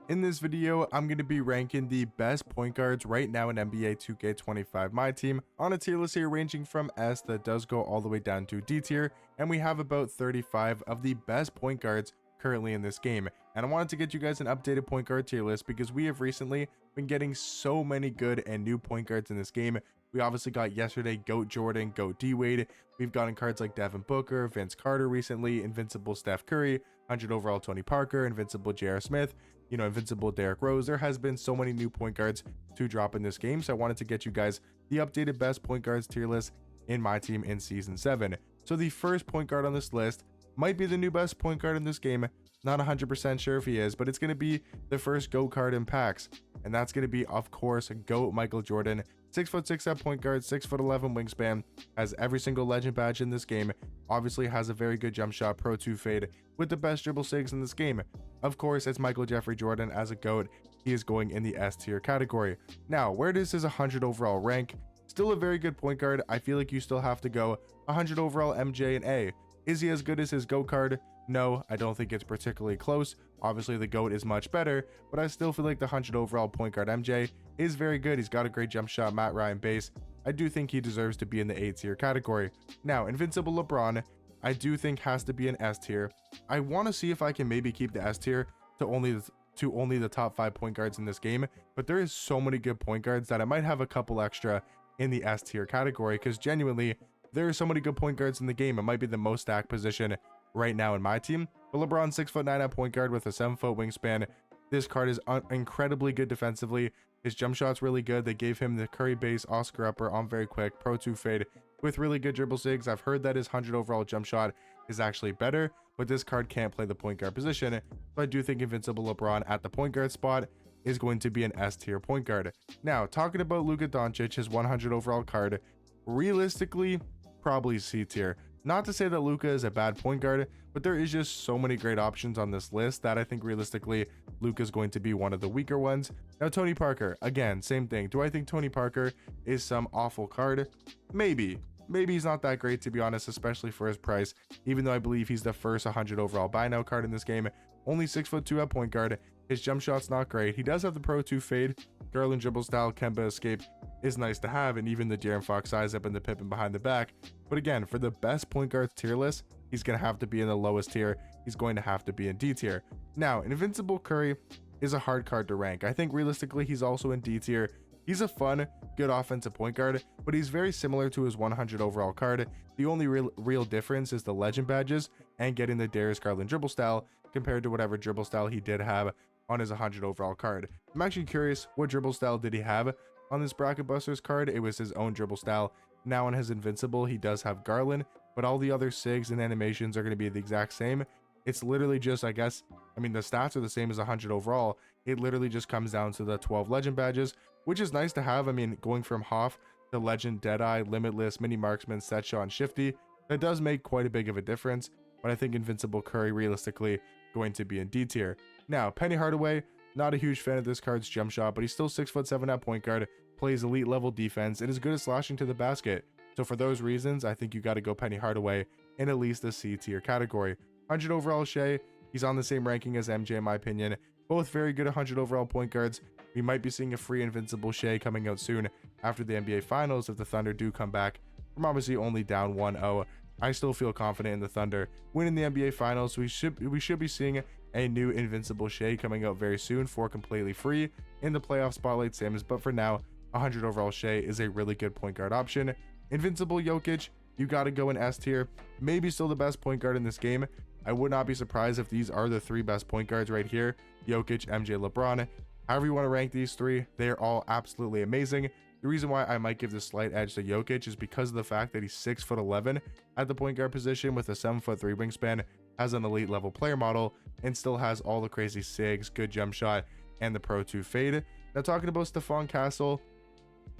In this video, I'm going to be ranking the best point guards right now in NBA 2K25 My Team on a tier list here ranging from S that does go all the way down to D tier, and we have about 35 of the best point guards currently in this game. And I wanted to get you guys an updated point guard tier list because we have recently been getting so many good and new point guards in this game. We obviously got yesterday GOAT Jordan, GOAT D-Wade. We've gotten cards like Devin Booker, Vince Carter recently, Invincible Steph Curry, 100 overall Tony Parker, Invincible J.R. Smith, Invincible Derrick Rose. There has been so many new point guards to drop in this game, so I wanted to get you guys the updated best point guards tier list in my team in Season 7. So the first point guard on this list might be the new best point guard in this game. Not 100% sure if he is, but it's going to be the first GOAT card in packs. And that's going to be, of course, GOAT Michael Jordan. 6'6" at point guard, 6'11" wingspan, has every single legend badge in this game, obviously has a very good jump shot, Pro 2 fade, with the best dribble sigs in this game. Of course, it's Michael Jeffrey Jordan as a GOAT. He is going in the S tier category. Now, where does his 100 overall rank? Still a very good point guard. I feel like you still have to go 100 overall MJ and A. Is he as good as his GOAT card? No, I don't think it's particularly close. Obviously, the GOAT is much better, but I still feel like the 100 overall point guard MJ is very good. He's got a great jump shot, Matt Ryan base. I do think he deserves to be in the A tier category. Now, Invincible LeBron, I do think has to be an S tier. I want to see if I can maybe keep the S tier to only the top 5 point guards in this game, but there is so many good point guards that I might have a couple extra in the S tier category because genuinely, there are so many good point guards in the game. It might be the most stacked position right now in my team. But LeBron 6'9" at point guard with a 7-foot wingspan. This card is incredibly good defensively. His jump shot's really good. They gave him the Curry base, Oscar upper on very quick, Pro 2 fade with really good dribble sigs. I've heard that his 100 overall jump shot is actually better, but this card can't play the point guard position. So I do think Invincible LeBron at the point guard spot is going to be an S tier point guard. Now, talking about Luka Doncic, his 100 overall card, realistically, probably C tier. Not to say that Luka is a bad point guard, but there is just so many great options on this list that I think realistically Luka is going to be one of the weaker ones. Now, Tony Parker, again, same thing. Do I think Tony Parker is some awful card? Maybe. Maybe he's not that great, to be honest, especially for his price, even though I believe he's the first 100 overall buy now card in this game. Only 6'2" at point guard. His jump shot's not great. He does have the Pro 2 fade. Garland dribble style, Kemba escape is nice to have, and even the De'Aaron Fox size up and the Pippen behind the back. But again, for the best point guards tier list, he's going to have to be in the lowest tier. He's going to have to be in D tier. Now, Invincible Curry is a hard card to rank. I think realistically, he's also in D tier. He's a fun, good offensive point guard, but he's very similar to his 100 overall card. The only real difference is the legend badges and getting the Darius Garland dribble style compared to whatever dribble style he did have on his 100 overall card. I'm actually curious, what dribble style did he have on this Bracket Busters card? It was his own dribble style. Now on his Invincible, he does have Garland, but all the other sigs and animations are going to be the exact same. It's literally just, the stats are the same as 100 overall. It literally just comes down to the 12 legend badges, which is nice to have. Going from Hoff to Legend, Deadeye, Limitless, Mini Marksman, Set Shot, and Shifty, that does make quite a big of a difference. But I think Invincible Curry, realistically, going to be in D tier. Now, Penny Hardaway, not a huge fan of this card's jump shot, but he's still 6'7" at point guard, plays elite level defense, and is good at slashing to the basket. So for those reasons, I think you got to go Penny Hardaway in at least the C tier category. 100 overall Shea, he's on the same ranking as MJ in my opinion. Both very good 100 overall point guards. We might be seeing a free Invincible Shea coming out soon after the NBA Finals if the Thunder do come back from obviously only down 1-0. I still feel confident in the Thunder winning the NBA Finals. We should be seeing a new Invincible Shea coming out very soon for completely free in the playoff spotlight sims, but for now, 100 overall Shea is a really good point guard option. Invincible Jokic, you got to go in S tier. Maybe still the best point guard in this game. I would not be surprised if these are the 3 best point guards right here. Jokic, MJ, LeBron. However you want to rank these 3, they are all absolutely amazing. The reason why I might give this slight edge to Jokic is because of the fact that he's 6'11" at the point guard position with a 7'3" wingspan, has an elite level player model, and still has all the crazy sigs, good jump shot, and the Pro 2 fade. Now talking about Stephon Castle,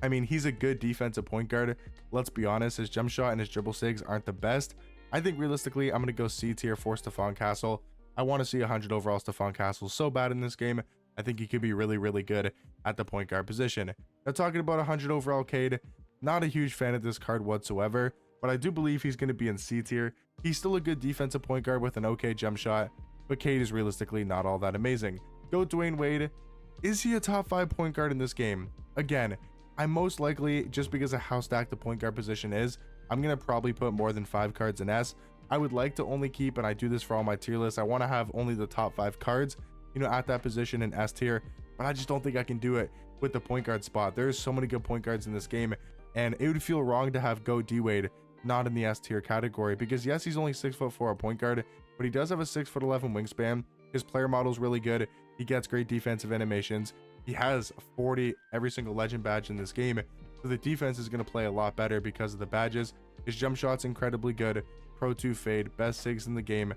he's a good defensive point guard. Let's be honest, his jump shot and his dribble sigs aren't the best. I think realistically, I'm going to go C tier for Stephon Castle. I want to see 100 overall Stephon Castle so bad in this game. I think he could be really, really good at the point guard position. Now talking about 100 overall Cade, not a huge fan of this card whatsoever, but I do believe he's going to be in C tier. He's still a good defensive point guard with an okay jump shot, but Cade is realistically not all that amazing. Go Dwayne Wade. Is he a top 5 point guard in this game? Again, I'm most likely, just because of how stacked the point guard position is, I'm going to probably put more than 5 cards in S. I would like to only keep, and I do this for all my tier lists, I want to have only the top 5 cards, at that position in S tier, but I just don't think I can do it with the point guard spot. There's so many good point guards in this game, and it would feel wrong to have Go D-Wade not in the S tier category, because yes, he's only 6'4" a point guard, but he does have a 6'11" wingspan. His player model is really good. He gets great defensive animations. He has 40 every single legend badge in this game, so the defense is going to play a lot better because of the badges. His jump shot's incredibly good. Pro 2 fade, best SIGs in the game.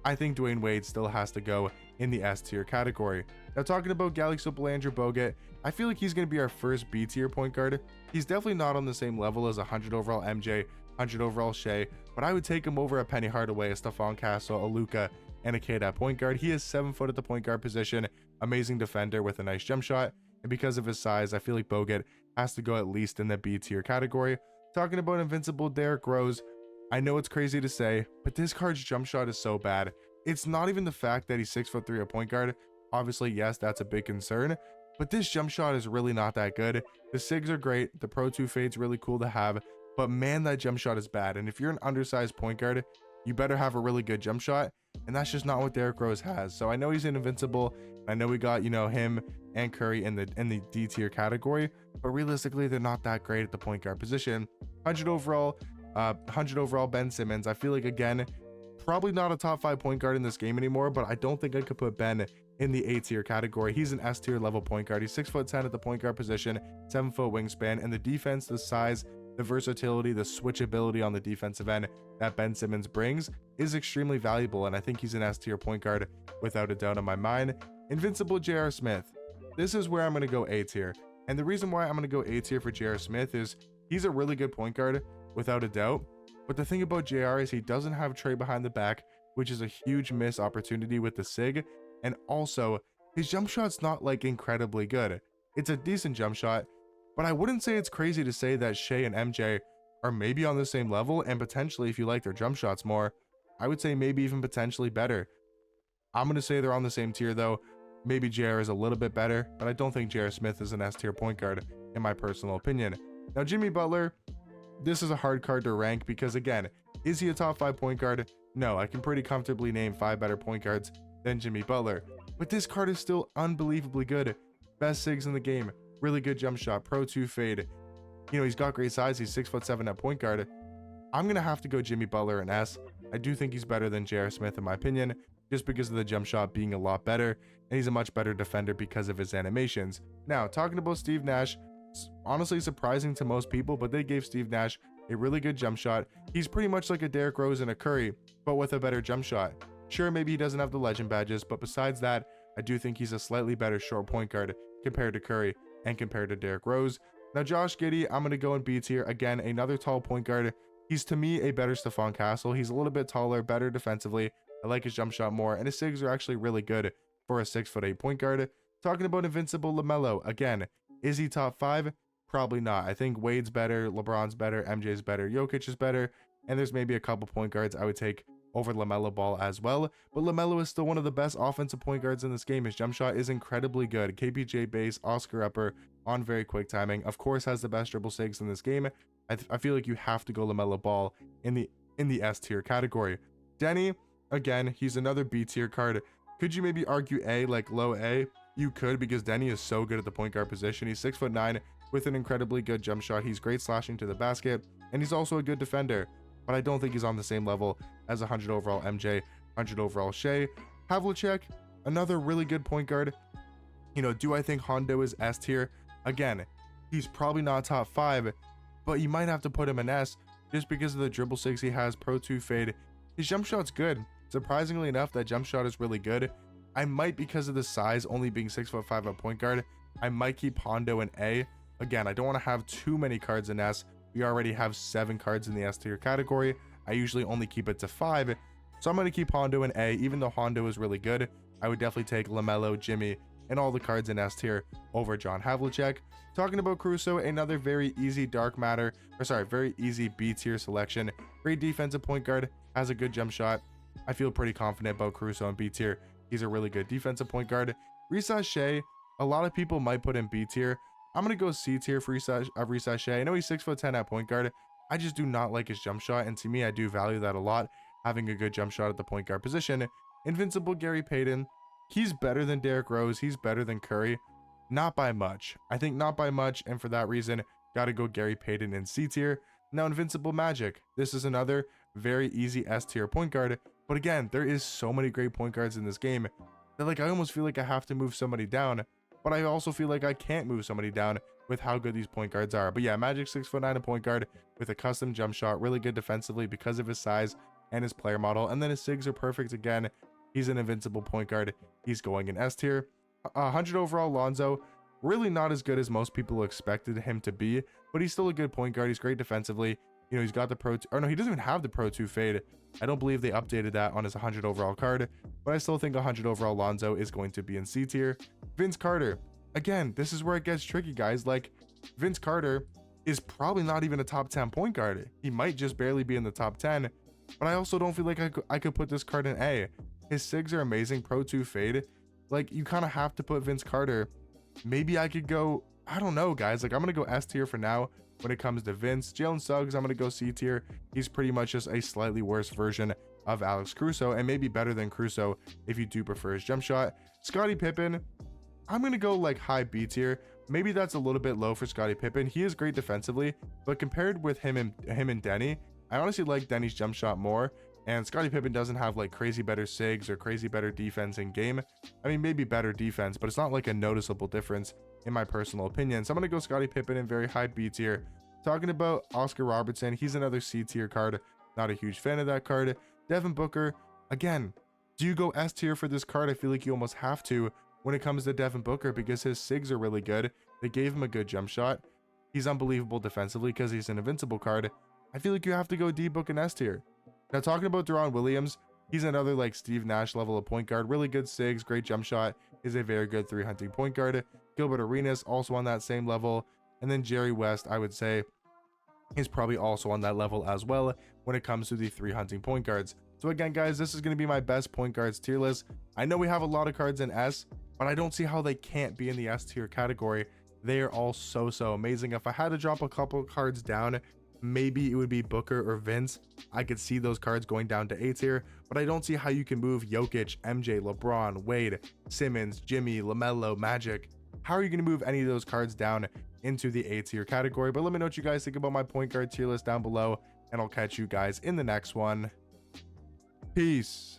I think Dwayne Wade still has to go in the S tier category. Now, talking about Galaxy Belanger Bogut, I feel like he's going to be our first B tier point guard. He's definitely not on the same level as 100 overall MJ, 100 overall Shea, but I would take him over a Penny Hardaway, a Stephon Castle, a Luka, and a Kid at point guard. He is 7 foot at the point guard position, amazing defender with a nice jump shot, and because of his size, I feel like Bogut has to go at least in the B tier category. Talking about Invincible Derrick Rose, I know it's crazy to say, but this card's jump shot is so bad. It's not even the fact that he's 6'3" a point guard. Obviously, yes, that's a big concern, but this jump shot is really not that good. The SIGs are great, the Pro 2 fade's really cool to have, but man, that jump shot is bad. And if you're an undersized point guard, you better have a really good jump shot, and that's just not what Derrick Rose has. So I know he's an Invincible. I know we got, him and Curry in the D tier category, but realistically, they're not that great at the point guard position. 100 overall Ben Simmons. I feel like, again, probably not a top 5 point guard in this game anymore, but I don't think I could put Ben in the A tier category. He's an S tier level point guard. He's 6'10" at the point guard position, 7 foot wingspan, and the defense, the size, the versatility, the switchability on the defensive end that Ben Simmons brings is extremely valuable, and I think he's an S tier point guard without a doubt in my mind. Invincible J.R. Smith. This is where I'm going to go A tier, and the reason why I'm going to go A tier for J.R. Smith is he's a really good point guard without a doubt, but the thing about JR is he doesn't have Trey behind the back, which is a huge missed opportunity with the SIG, and also his jump shot's not like incredibly good. It's a decent jump shot, but I wouldn't say it's crazy to say that Shea and MJ are maybe on the same level, and potentially, if you like their jump shots more, I would say maybe even potentially better. I'm going to say they're on the same tier though. Maybe JR is a little bit better, but I don't think J.R. Smith is an S tier point guard in my personal opinion. Now, Jimmy Butler, this is a hard card to rank because, again, is he a top 5 point guard? No, I can pretty comfortably name 5 better point guards than Jimmy Butler, but this card is still unbelievably good. Best SIGs in the game, really good jump shot, Pro 2 fade. He's got great size. He's 6'7" at point guard. I'm going to have to go Jimmy Butler in S. I do think he's better than J.R. Smith in my opinion, just because of the jump shot being a lot better, and he's a much better defender because of his animations. Now, talking about Steve Nash, honestly surprising to most people, but they gave Steve Nash a really good jump shot. He's pretty much like a Derrick Rose and a Curry, but with a better jump shot. Sure, maybe he doesn't have the legend badges, but besides that, I do think he's a slightly better short point guard compared to Curry and compared to Derrick Rose. Now, Josh Giddey, I'm going to go in B tier. Again, another tall point guard. He's, to me, a better Stephon Castle. He's a little bit taller, better defensively. I like his jump shot more, and his SIGs are actually really good for a 6'8" point guard. Talking about Invincible LaMelo, again, is he top 5? Probably not. I think Wade's better, LeBron's better, MJ's better, Jokic is better, and there's maybe a couple point guards I would take over LaMelo Ball as well, but LaMelo is still one of the best offensive point guards in this game. His jump shot is incredibly good. KPJ base, Oscar upper, on very quick timing. Of course, has the best dribble SIGs in this game. I feel like you have to go LaMelo Ball in the S tier category. Denny, again, he's another B tier card. Could you maybe argue A, like low A? You could, because Denny is so good at the point guard position. He's 6'9" with an incredibly good jump shot. He's great slashing to the basket, and he's also a good defender, but I don't think he's on the same level as 100 overall MJ, 100 overall Shea. Havlicek, another really good point guard. Do I think Hondo is S tier? Again, he's probably not top 5, but you might have to put him in S just because of the dribble SIGs he has, Pro 2 fade. His jump shot's good. Surprisingly enough, that jump shot is really good. I might, because of the size, only being 6'5" at point guard, I might keep Hondo in A. Again, I don't want to have too many cards in S. We already have 7 cards in the S tier category. I usually only keep it to 5. So I'm going to keep Hondo in A. Even though Hondo is really good, I would definitely take LaMelo, Jimmy, and all the cards in S tier over John Havlicek. Talking about Caruso, another very easy very easy B tier selection. Great defensive point guard, has a good jump shot. I feel pretty confident about Caruso in B tier. He's a really good defensive point guard. Risa Shea, a lot of people might put in B tier. I'm going to go C tier for Risa Shea. I know he's 6'10" at point guard. I just do not like his jump shot, and to me, I do value that a lot, having a good jump shot at the point guard position. Invincible Gary Payton, he's better than Derrick Rose. He's better than Curry. Not by much. I think not by much, and for that reason, got to go Gary Payton in C tier. Now, Invincible Magic. This is another very easy S tier point guard, but again, there is so many great point guards in this game that like I almost feel like I have to move somebody down, but I also feel like I can't move somebody down with how good these point guards are. But yeah, Magic 6'9" a point guard with a custom jump shot, really good defensively because of his size and his player model, and then his SIGs are perfect again. He's an invincible point guard. He's going in S tier. 100 overall Lonzo, really not as good as most people expected him to be, but he's still a good point guard. He's great defensively. You know, he's got the Pro 2, or no, he doesn't even have the Pro 2 fade. I don't believe they updated that on his 100 overall card, but I still think 100 overall Lonzo is going to be in C tier. Vince Carter, again, this is where it gets tricky, guys. Like, Vince Carter is probably not even a top 10 point guard. He might just barely be in the top 10, but I also don't feel like I could put this card in A. His SIGs are amazing, Pro 2 fade. Like, you kind of have to put Vince Carter. Maybe I could go, I don't know, guys. Like, I'm going to go S tier for now when it comes to Vince. Jalen Suggs, I'm going to go C tier. He's pretty much just a slightly worse version of Alex Caruso, and maybe better than Caruso if you do prefer his jump shot. Scottie Pippen, I'm going to go like high B tier. Maybe that's a little bit low for Scottie Pippen. He is great defensively, but compared with him and Denny, I honestly like Denny's jump shot more. And Scottie Pippen doesn't have like crazy better SIGs or crazy better defense in game. I mean, maybe better defense, but it's not like a noticeable difference in my personal opinion. So I'm going to go Scottie Pippen in very high B tier. Talking about Oscar Robertson, he's another C tier card. Not a huge fan of that card. Devin Booker, again, do you go S tier for this card? I feel like you almost have to when it comes to Devin Booker because his SIGs are really good. They gave him a good jump shot. He's unbelievable defensively because he's an invincible card. I feel like you have to go D Book and S tier. Now, talking about Deron Williams, he's another like Steve Nash level of point guard. Really good SIGs, great jump shot, is a very good 3-hunting point guard. Gilbert Arenas also on that same level. And then Jerry West, I would say, is probably also on that level as well when it comes to the 3-hunting point guards. So again, guys, this is going to be my best point guards tier list. I know we have a lot of cards in S, but I don't see how they can't be in the S tier category. They are all so amazing. If I had to drop a couple cards down, maybe it would be Booker or Vince. I could see those cards going down to A tier, but I don't see how you can move Jokic, MJ, LeBron, Wade, Simmons, Jimmy, LaMelo, Magic. How are you going to move any of those cards down into the A tier category? But let me know what you guys think about my point guard tier list down below, and I'll catch you guys in the next one. Peace.